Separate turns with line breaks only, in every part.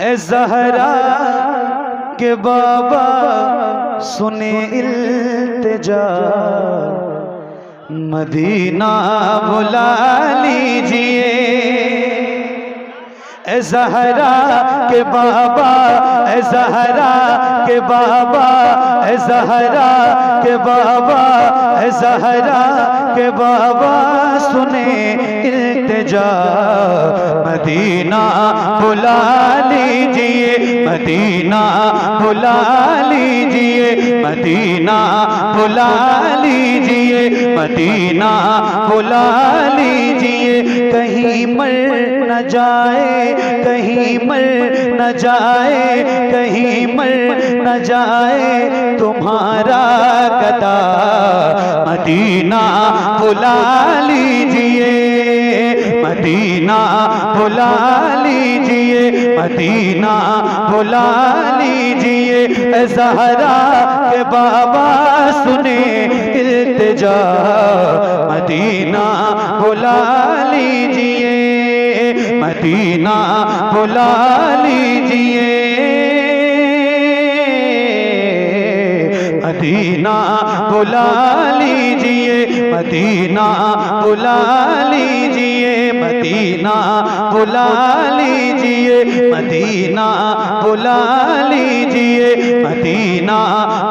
ए ज़हरा के बाबा सुने इल्तिजा, मदीना बुला लीजिए। ए ज़हरा के बाबा, ए ज़हरा के बाबा, ए ज़हरा के बाबा, ए ज़हरा के बाबा सुने इल्तिजा, मदीना बुला लीजिए, मदीना बुला लीजिए, मदीना बुला लीजिए, मदीना बुला लीजिए। कहीं मर न जाए, कहीं मर न जाए, कहीं मर न जाए तुम्हारा गदा, मदीना बुला लीजिए, मदीना बुला लीजिए, मदीना बुला लीजिए। ए ज़हरा के बाबा सुने इल्तिजा, मदीना बुला लीजिए, मदीना बुला लीजिए, मदीना बुला लीजिए, मदीना बुला लीजिए, मदीना बुला लीजिए, मदीना बुला लीजिए, मदीना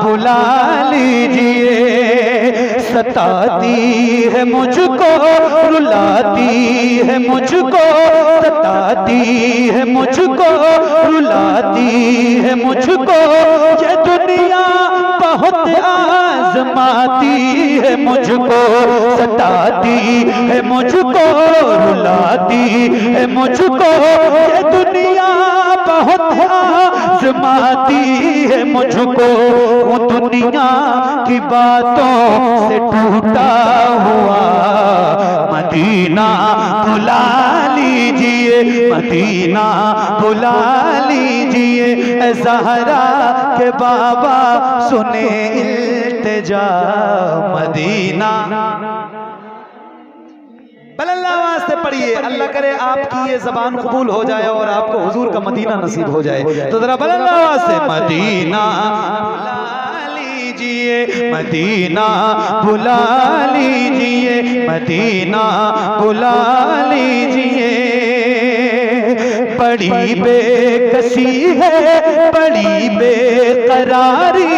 बुला लीजिए। सताती है मुझको, रुलाती है मुझको, सताती है मुझको, रुलाती है मुझको, ये दुनिया बहुत आज़माती है मुझको, सताती है मुझको, रुलाती है मुझको, ये दुनिया बहुत आज़माती है मुझको। वो दुनिया की बातों से टूटा हुआ, मदीना बुला लीजिए, मदीना बुला लीजिए। ए ज़हरा के बाबा सुने इल्तिजा, मदीना। बल्ला आवाज़ से पढ़िए, अल्लाह करे आपकी ये ज़बान कबूल हो जाए और आपको हुजूर का मदीना नसीब हो जाए। तो ज़रा बल्ला आवाज़ से मदीना मदीना बुला लीजिए, मदीना बुला लीजिए। बड़ी बेकसी है, बड़ी बेकरारी,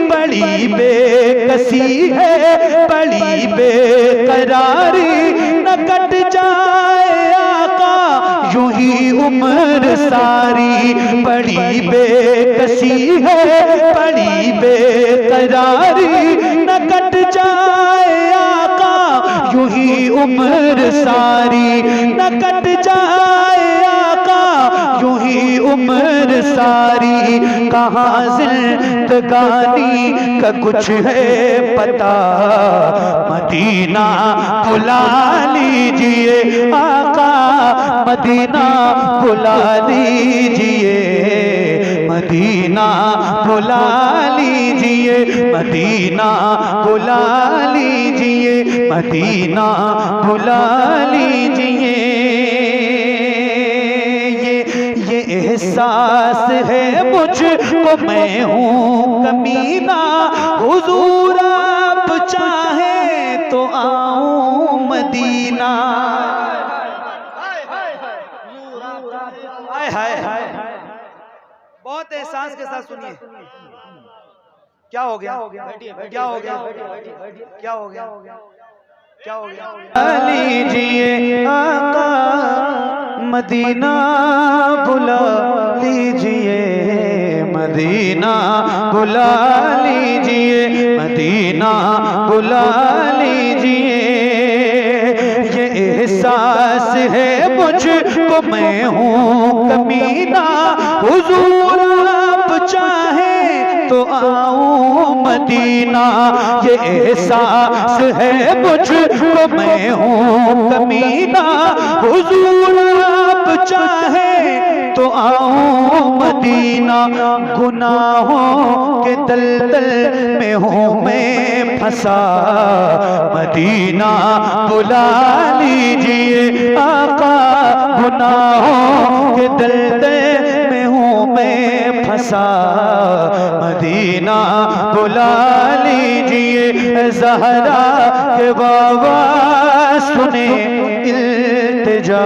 बड़ी बेकसी है, बड़ी बेकरारी, न कट जाए आका यूं ही उम्र सारी। बड़ी बेकसी है, बड़ी बेकरारी, न कट जाए आका यूं ही उम्र सारी, न कट जाए आका यूं ही उम्र सारी। कहाँ जिंदगानी का कुछ है पता, मदीना बुला लीजिए आका, मदीना बुला लीजिए, मदीना बुला लीजिए, मदीना बुला लीजिए, मदीना बुला लीजिए। ये एहसास है मुझको, मैं हूँ कमीना, हुजूर आप चाहे तो आऊं मदीना। हाय हाय, बहुत एहसास के साथ सुनिए। क्या हो गया, क्या हो गया, क्या हो गया, क्या हो गया? लीजिए आका, मदीना बुला लीजिए, मदीना बुला लीजिए, मदीना बुला लीजिए। ये एहसास है मुझको, मैं हूँ कमीना, हुजूर आप चाहे तो आऊं मदीना। ये एहसास है मुझको, मैं हूँ कमीना, हुजूर आप चाहे तो आऊं मदीना। गुनाहों के दलदल में हूँ मैं फंसा, मदीना बुला लीजिए आका। गुनाहों के दलदल में हूँ फंसा, मदीना बुला लीजिए। ज़हरा के बाबा सुने इल्तिजा,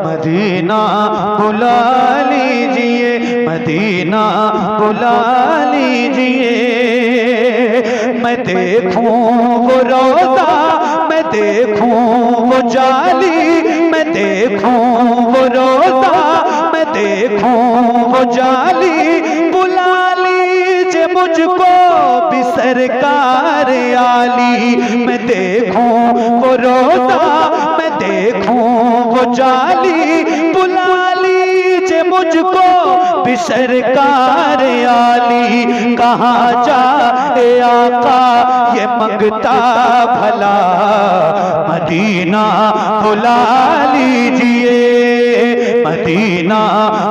मदीना बुला लीजिए, मदीना बुला लीजिए। मैं देखूं वो रोज़ा, मैं देखूं वो जाली, मैं देखूं वो रोज़ा, मैं देखूं वो जाली। बुला लीजिए मुझको भी सरकार आली। मैं देखूं वो रोज़ा, मैं देखूं वो जाली। बुला लीजिए मुझको भी सरकार आली। कहाँ जाए आका ये मंगता भला, मदीना बुला लीजिए, मदीना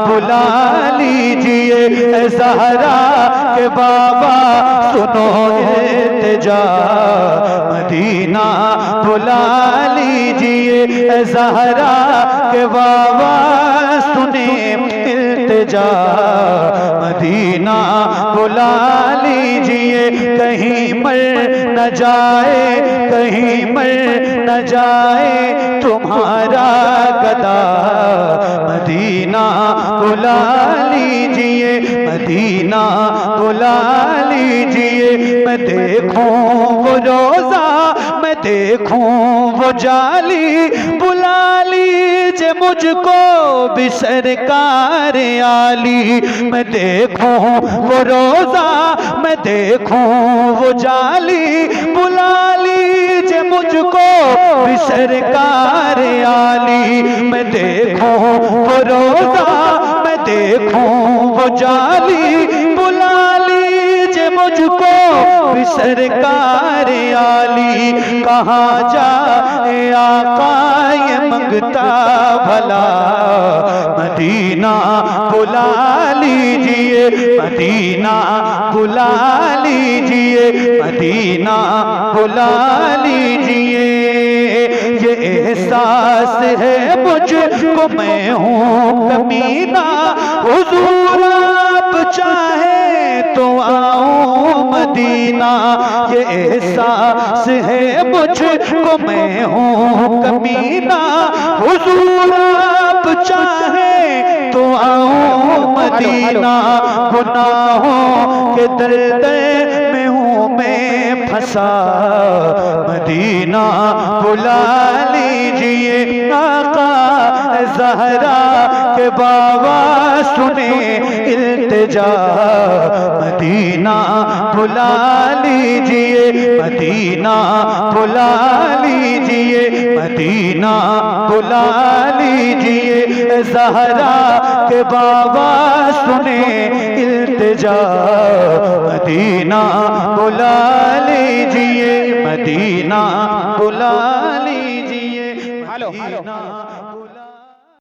बुला लीजिए। ज़हरा के बाबा सुनो इल्तिजा, मदीना बुला लीजिए। ज़हरा के बाबा सुने इल्तिजा, मदीना बुला लीजिए। कहीं मर न जाए, कहीं मर न जाए तुम्हारा गदा, मदीना बुला लीजिए, मदीना बुला लीजिए। मैं देखूं वो रोज़ा, मैं देखूं वो जाली। बुला लीजिए मुझको भी सरकार आली। मैं देखूं वो रोज़ा, मैं देखूं वो जाली। बुला लीजिए मुझको भी सरकार आली। मैं देखूं वो रोज़ा, मैं देखूं वो जाली। बुला लीजिए मुझको भी सरकार आली। कहाँ जाए आका ये मंगता भला, मदीना बुला लीजिए, मदीना बुला लीजिए, मदीना बुला लीजिए। ये एहसास है मुझको मैं हूँ कमीना, हुजूर आप चाहे तो आओ मदीना। ये एहसास है मुझको मैं हूँ कमीना, हुजूर आप चाहे तो आओ मदीना। गुनाहों के दलदल में हूँ मैं फंसा, मदीना बुला लीजिए। आका ज़हरा के बाबा सुने इल्तिजा, मदीना बुला लीजिए, मदीना बुला लीजिए, मदीना बुला लीजिए। ज़हरा के बाबा सुने इल्तिजा, मदीना बुला लीजिए, मदीना बुला